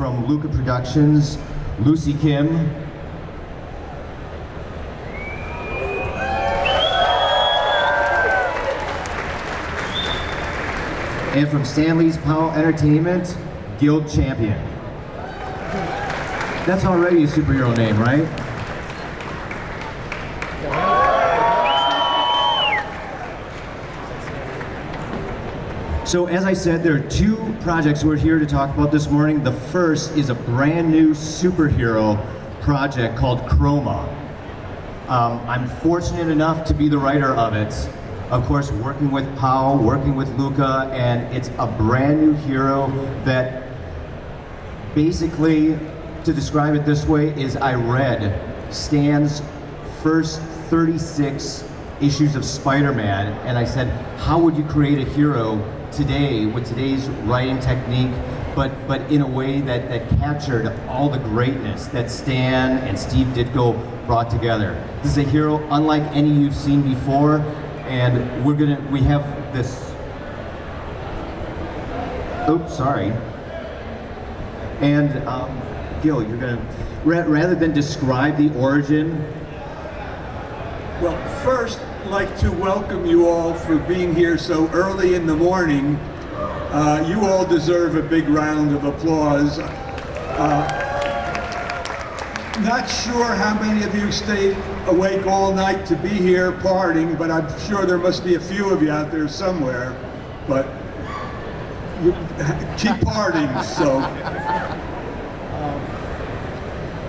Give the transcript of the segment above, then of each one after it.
from Luka Productions, Lucy Kim. And from Stanley's POW Entertainment, Gill Champion. That's already a superhero name, right? So as I said, there are two projects we're here to talk about this morning. The first is a brand new superhero project called Chroma. I'm fortunate enough to be the writer of it. Of course, working with POW, working with Luka, and it's a brand new hero that basically, to describe it this way, is I read Stan's first 36 issues of Spider-Man, and I said, how would you create a hero today with today's writing technique, but in a way that captured all the greatness that Stan and Steve Ditko brought together. This is a hero unlike any you've seen before, and we have this, oops, sorry. And Gil, you're gonna, rather than describe the origin. Well, first, I'd like to welcome you all for being here so early in the morning. You all deserve a big round of applause. Not sure how many of you stayed awake all night to be here partying, but I'm sure there must be a few of you out there somewhere. But you keep partying,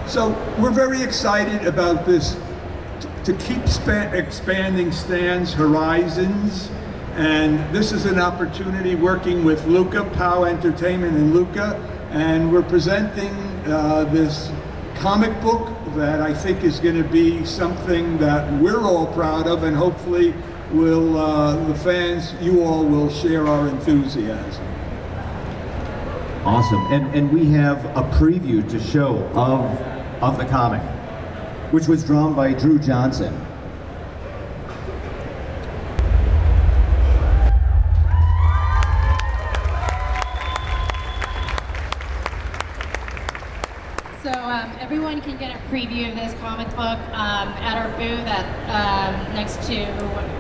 So we're very excited about this, to keep expanding Stan's horizons, and this is an opportunity working with Luka, POW Entertainment and Luka, and we're presenting this comic book that I think is going to be something that we're all proud of, and hopefully will the fans, you all will share our enthusiasm. Awesome, and we have a preview to show of the comic, which was drawn by Drew Johnson. So everyone can get a preview of this comic book at our booth next to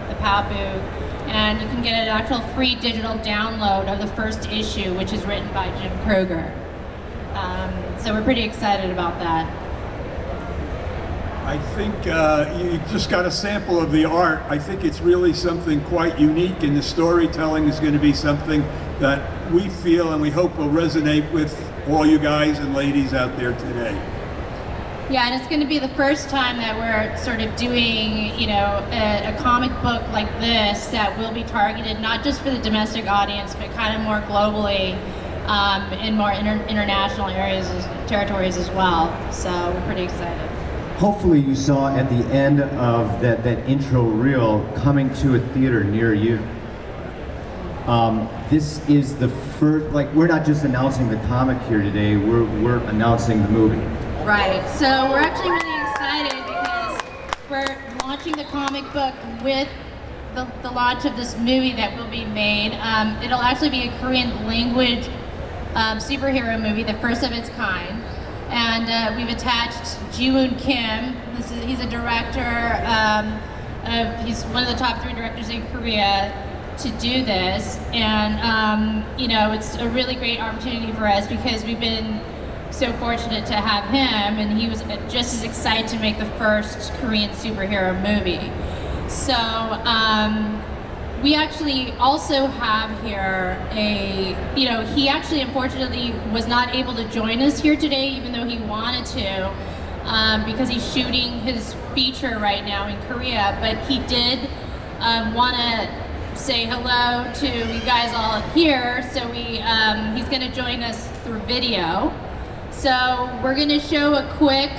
the POW booth, and you can get an actual free digital download of the first issue, which is written by Jim Kroger. So we're pretty excited about that. I think you just got a sample of the art. I think it's really something quite unique, and the storytelling is going to be something that we feel and we hope will resonate with all you guys and ladies out there today. Yeah, and it's going to be the first time that we're sort of doing, you know, a comic book like this that will be targeted not just for the domestic audience, but kind of more globally in more international areas, territories as well. So we're pretty excited. Hopefully you saw at the end of that intro reel, coming to a theater near you. This is the first, like, we're not just announcing the comic here today, we're announcing the movie. Right, so we're actually really excited because we're launching the comic book with the launch of this movie that will be made. It'll actually be a Korean language superhero movie, the first of its kind. And we've attached Jeewoon Kim. He's a director, he's one of the top 3 directors in Korea to do this. And you know, it's a really great opportunity for us because we've been so fortunate to have him, and he was just as excited to make the first Korean superhero movie. So we actually also have here you know, he actually unfortunately was not able to join us here today, even though he wanted to, because he's shooting his feature right now in Korea, but he did want to say hello to you guys all here, so he's going to join us through video. So we're going to show a quick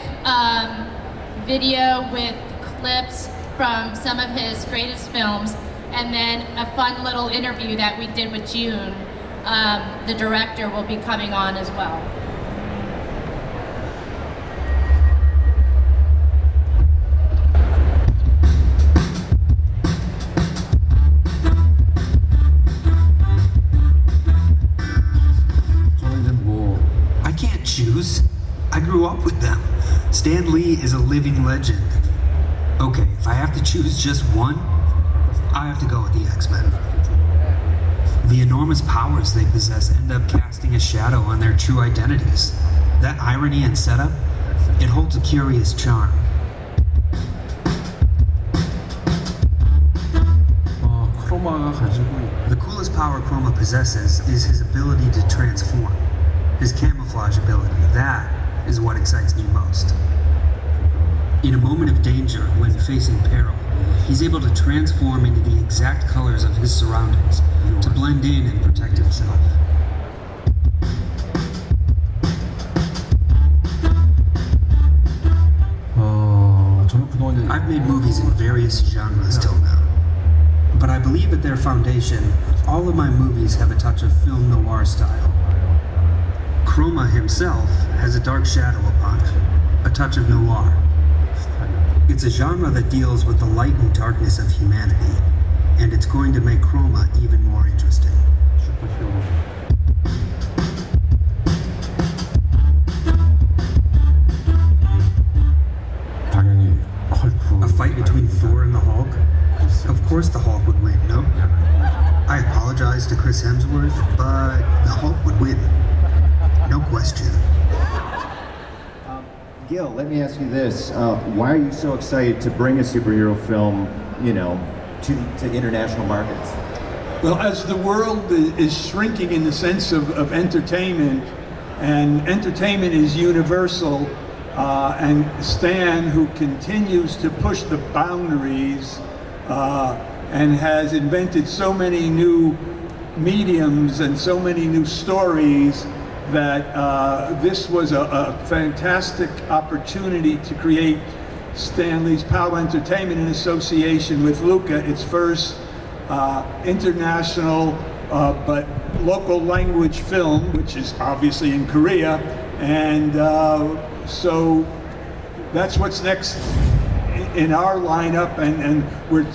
video with clips from some of his greatest films, and then a fun little interview that we did with Jeewoon. The director will be coming on as well. living legend. Okay, if I have to choose just one, I have to go with the X-Men. The enormous powers they possess end up casting a shadow on their true identities. That irony and setup, it holds a curious charm. 크로마가 가지고 The coolest power Chroma possesses is his ability to transform. His camouflage ability, that is what excites me most. In a moment of danger, when facing peril, he's able to transform into the exact colors of his surroundings to blend in and protect himself. 저는 그동안 이제 I've made movies in various genres till now, but I believe at their foundation, all of my movies have a touch of film noir style. Chroma himself has a dark shadow upon him, a touch of noir. It's a genre that deals with the light and darkness of humanity, and it's going to make Chroma even more interesting. 당연히 헐크. A fight between Thor and the Hulk? Of course the Hulk would win, no? I apologize to Chris Hemsworth, but the Hulk would win. No question. Gill, let me ask you this. Why are you so excited to bring a superhero film, to international markets? Well, as the world is shrinking in the sense of entertainment, and entertainment is universal, and Stan, who continues to push the boundaries and has invented so many new mediums and so many new stories, that this was a fantastic opportunity to create Stan Lee's POW Entertainment in association with Luka, its first international but local language film, which is obviously in Korea, and so that's what's next in our lineup, and we're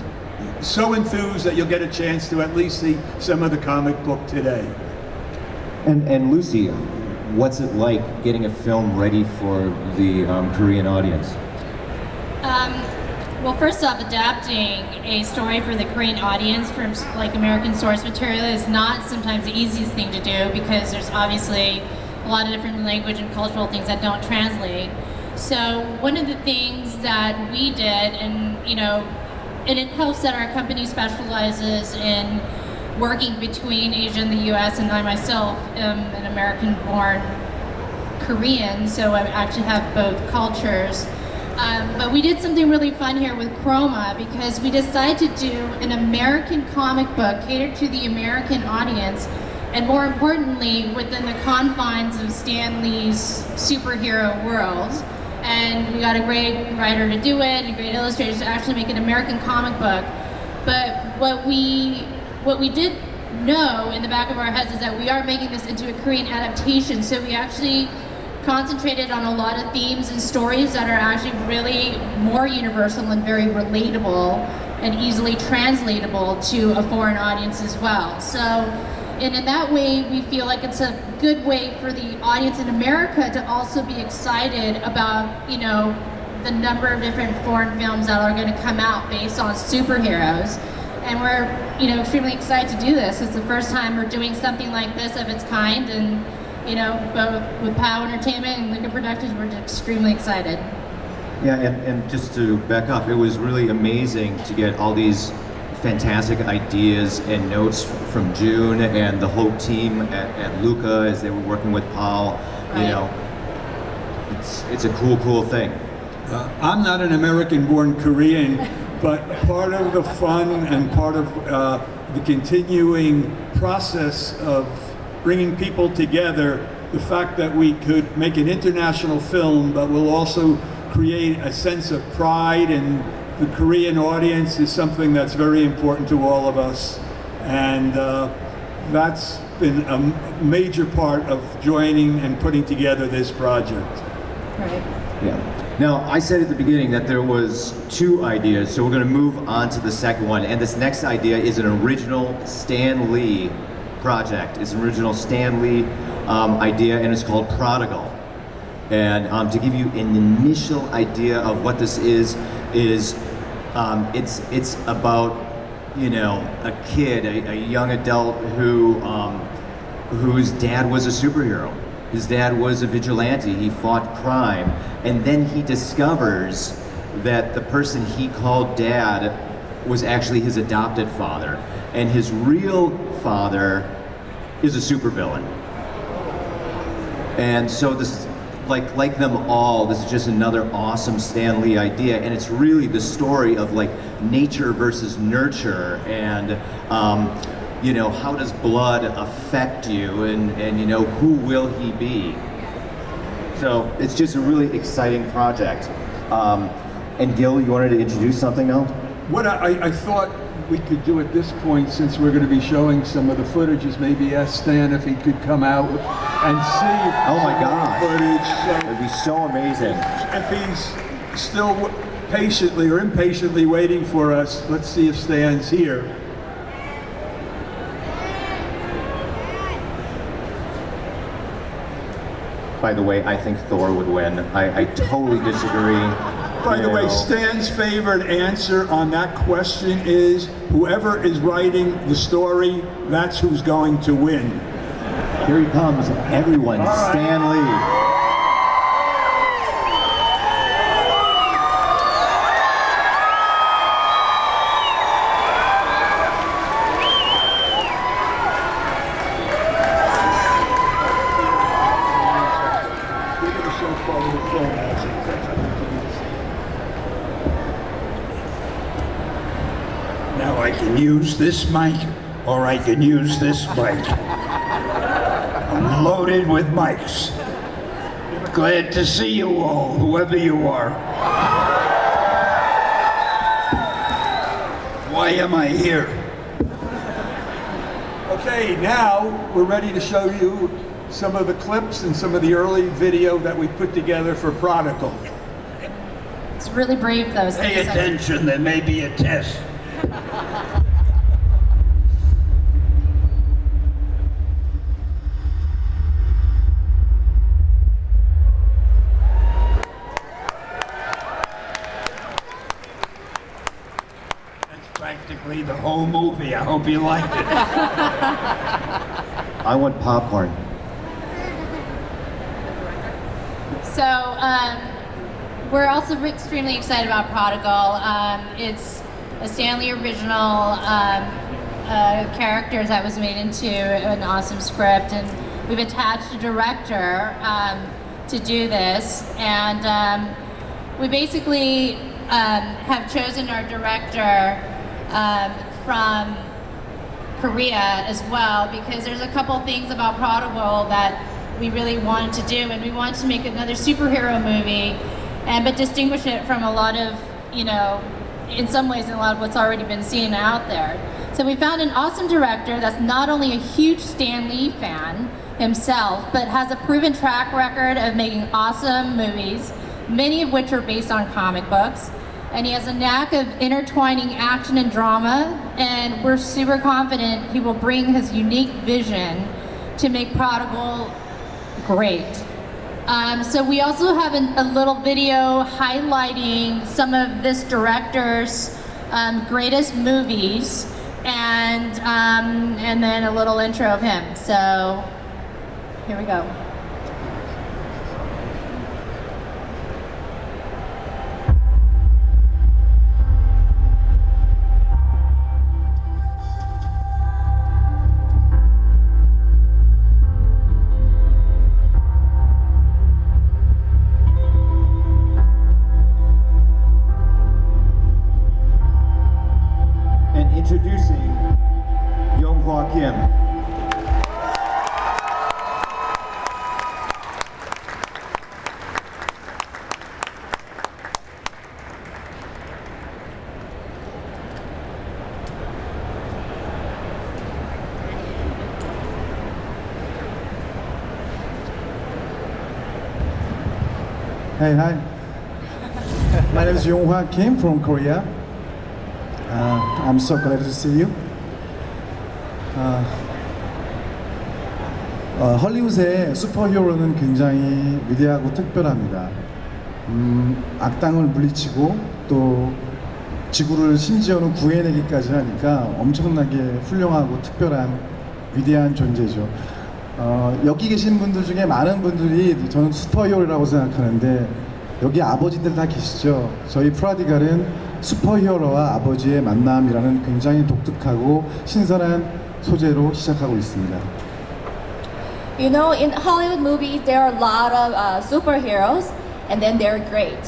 so enthused that you'll get a chance to at least see some of the comic book today. And Lucy, what's it like getting a film ready for the Korean audience? Well, first off, adapting a story for the Korean audience from like American source material is not sometimes the easiest thing to do, because there's obviously a lot of different language and cultural things that don't translate. So one of the things that we did, and it helps that our company specializes in working between Asia and the US, and I myself am an American-born Korean, so I actually have both cultures. But we did something really fun here with Chroma, because we decided to do an American comic book catered to the American audience, and more importantly, within the confines of Stan Lee's superhero world. And we got a great writer to do it, and great illustrators to actually make an American comic book. But what we did know in the back of our heads is that we are making this into a Korean adaptation, so we actually concentrated on a lot of themes and stories that are actually really more universal and very relatable and easily translatable to a foreign audience as well. So, and in that way, we feel like it's a good way for the audience in America to also be excited about, the number of different foreign films that are going to come out based on superheroes. And we're, extremely excited to do this. It's the first time we're doing something like this of its kind, and both with POW Entertainment and Luka Productions, we're extremely excited. Yeah, and just to back up, it was really amazing to get all these fantastic ideas and notes from June and the whole team at Luka as they were working with POW. Right. It's a cool thing. I'm not an American-born Korean, but part of the fun and part of the continuing process of bringing people together, the fact that we could make an international film, but we'll also create a sense of pride in the Korean audience, is something that's very important to all of us. And that's been a major part of joining and putting together this project. Right. Yeah. Now, I said at the beginning that there was 2 ideas, so we're going to move on to the second one. And this next idea is an original Stan Lee project. It's an original Stan Lee idea, and it's called Prodigal. And to give you an initial idea of what this is it's about, you know, a kid, a young adult whose dad was a superhero. His dad was a vigilante. He fought crime, and then he discovers that the person he called dad was actually his adopted father, and his real father is a supervillain. And so this is like them all, this is just another awesome Stan Lee idea, and it's really the story of like nature versus nurture, and you know, how does blood affect you, and you know, who will he be? So it's just a really exciting project. And Gill, you wanted to introduce something now? What I thought we could do at this point, since we're going to be showing some of the footage, is maybe ask Stan if he could come out and see Oh my God. footage. It'd be so amazing. If he's still patiently or impatiently waiting for us, let's see if Stan's here. By the way, I think Thor would win. I totally disagree. By You the way, know. Stan's favorite answer on that question is whoever is writing the story, that's who's going to win. Here he comes, everyone, right. Stan Lee. Now I can use this mic, or I can use this mic. I'm loaded with mics. Glad to see you all, whoever you are. Why am I here? Okay, now we're ready to show you some of the clips and some of the early video that we put together for Prodigal. It's really brave, though. So Pay attention, there may be a test. Practically the whole movie. I hope you liked it. I want popcorn. So we're also extremely excited about Prodigal. It's a Stan Lee original characters that was made into an awesome script, and we've attached a director to do this, and we basically have chosen our director from Korea as well, because there's a couple things about Prodigal that we really wanted to do, and we wanted to make another superhero movie, but distinguish it from a lot of, you know, in some ways, in a lot of what's already been seen out there. So we found an awesome director that's not only a huge Stan Lee fan himself, but has a proven track record of making awesome movies, many of which are based on comic books. And he has a knack of intertwining action and drama, and we're super confident he will bring his unique vision to make Prodigal great. So we also have a little video highlighting some of this director's greatest movies, and then a little intro of him. So here we go. Introducing Yong-Hwa Kim. Hey, hi. My name is Yong-Hwa Kim from Korea. I'm so glad to see you. 헐리우드의 슈퍼히어로는 굉장히 위대하고 특별합니다. 악당을 물리치고 또 지구를 심지어는 구해내기까지 하니까 엄청나게 훌륭하고 특별한 위대한 존재죠. 여기 계신 분들 중에 많은 분들이 저는 슈퍼히어로라고 생각하는데 여기 아버지들 다 계시죠. 저희 프라디갈은 슈퍼히어로와 아버지의 만남이라는 굉장히 독특하고 신선한 소재로 시작하고 있습니다. You know, in Hollywood movies, there are a lot of superheroes, and then they're great.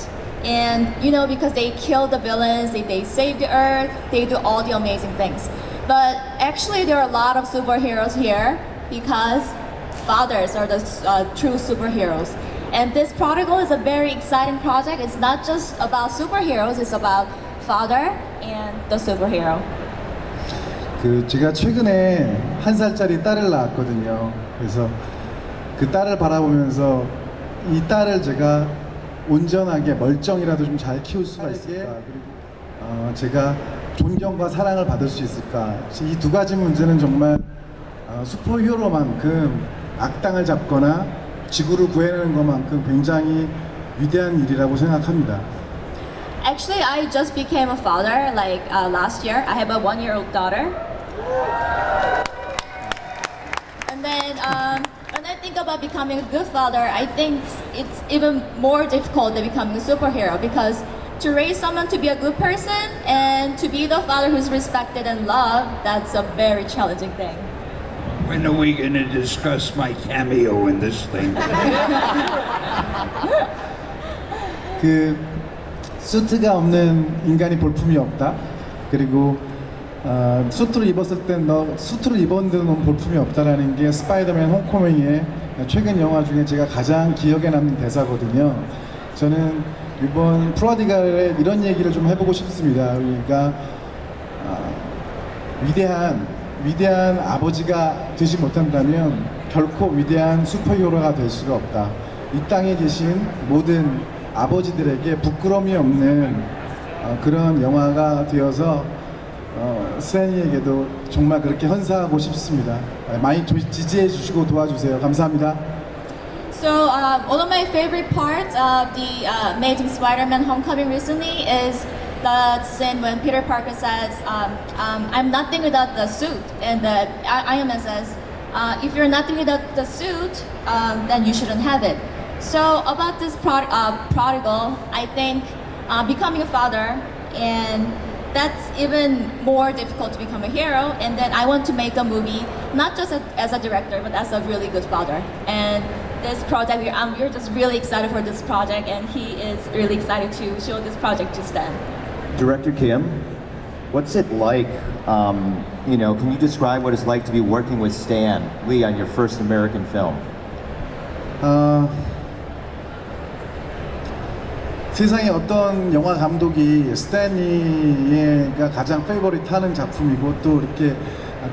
And you know, because they kill the villains, they save the earth, they do all the amazing things. But actually, there are a lot of superheroes here because fathers are the true superheroes. And this Prodigal is a very exciting project. It's not just about superheroes, it's about father and the superhero. 제가 최근에 1살짜리 딸을 낳았거든요. 그래서 그 딸을 바라보면서 이 딸을 제가 온전하게 멀쩡이라도 좀 잘 키울 수가 있을까, 그리고 제가 존경과 사랑을 받을 수 있을까, 이 두 가지 문제는 정말 슈퍼히어로만큼 악당을 잡거나 지구를 구해내는 것만큼 굉장히 위대한 일이라고 생각합니다. Actually, I just became a father like last year. I have a 1-year-old daughter. And then when I think about becoming a good father, I think it's even more difficult than becoming a superhero because to raise someone to be a good person and to be the father who's respected and loved, that's a very challenging thing. When are we going to discuss my cameo in this thing? 수트가 없는 인간이 볼품이 없다. 그리고 수트를 입었을 때 수트를 입었는데 넌 볼품이 없다라는 게 스파이더맨 홈커밍의 최근 영화 중에 제가 가장 기억에 남는 대사거든요. 저는 이번 프로디갈에 이런 얘기를 좀 해보고 싶습니다. 그러니까 위대한 아버지가 되지 못한다면 결코 위대한 슈퍼히어로가 될 수가 없다. 이 땅에 계신 모든 아버지들에게 부끄러움이 없는 그런 영화가 되어서 스탠리에게도 정말 그렇게 헌사하고 싶습니다. 많이 지지해 주시고 도와주세요. 감사합니다. So one of my favorite parts of the Amazing Spider-Man Homecoming recently is the scene when Peter Parker says, I'm nothing without the suit. And Iron Man says, if you're nothing without the suit, then you shouldn't have it. So about this prodigal, I think becoming a father, and that's even more difficult to become a hero. And then I want to make a movie, not just as a director, but as a really good father. And this project, we're just really excited for this project, and he is really excited to show this project to Stan. Director Kim, what's it like, can you describe what it's like to be working with Stan Lee on your first American film? 세상에 어떤 영화 감독이 스탠리가 가장 페이버릿하는 작품이고 또 이렇게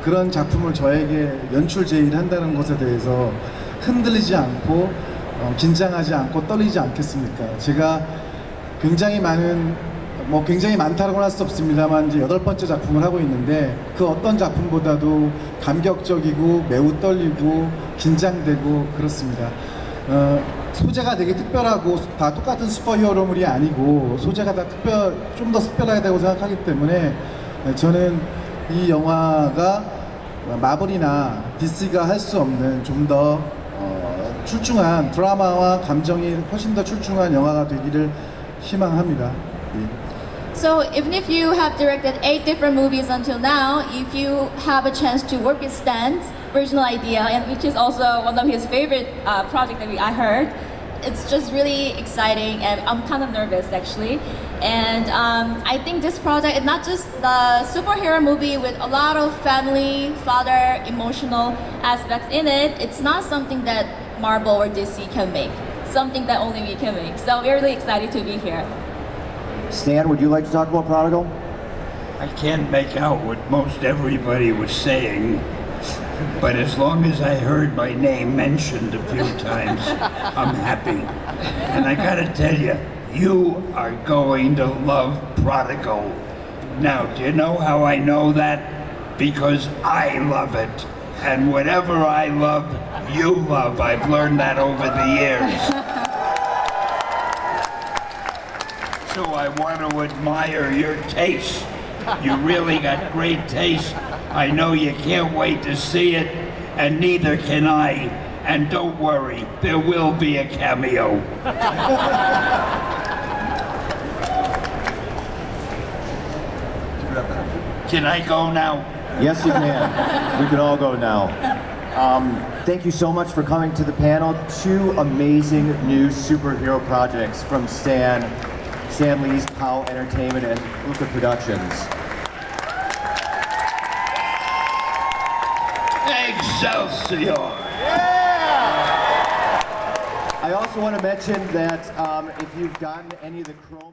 그런 작품을 저에게 연출 제의를 한다는 것에 대해서 흔들리지 않고 긴장하지 않고 떨리지 않겠습니까? 제가 굉장히 많다라고는 할 수 없습니다만 이제 8번째 작품을 하고 있는데 그 어떤 작품보다도 감격적이고 매우 떨리고 긴장되고 그렇습니다. 소재가 되게 특별하고 다 똑같은 슈퍼히어로물이 아니고 소재가 다 좀 더 특별해야 되고 생각하기 때문에 저는 이 영화가 마블이나 DC가 할 수 없는 좀 더 출중한 드라마와 감정이 훨씬 더 출중한 영화가 되기를 희망합니다. So even if you have directed 8 different movies until now, if you have a chance to work with Stan's original idea, and which is also one of his favorite projects that I heard, it's just really exciting, and I'm kind of nervous actually. And I think this project is not just the superhero movie with a lot of family, father, emotional aspects in it. It's not something that Marvel or DC can make, something that only we can make. So we're really excited to be here. Stan, would you like to talk about Prodigal? I can't make out what most everybody was saying, but as long as I heard my name mentioned a few times, I'm happy. And I gotta tell you, you are going to love Prodigal. Now, do you know how I know that? Because I love it. And whatever I love, you love. I've learned that over the years. So I want to admire your taste. You really got great taste. I know you can't wait to see it, and neither can I. And don't worry, there will be a cameo. Can I go now? Yes, you can. We can all go now. Thank you so much for coming to the panel. 2 amazing new superhero projects from Stan Lee's POW Entertainment and Luka Productions. Excelsior! I also want to mention that if you've gotten any of the Chroma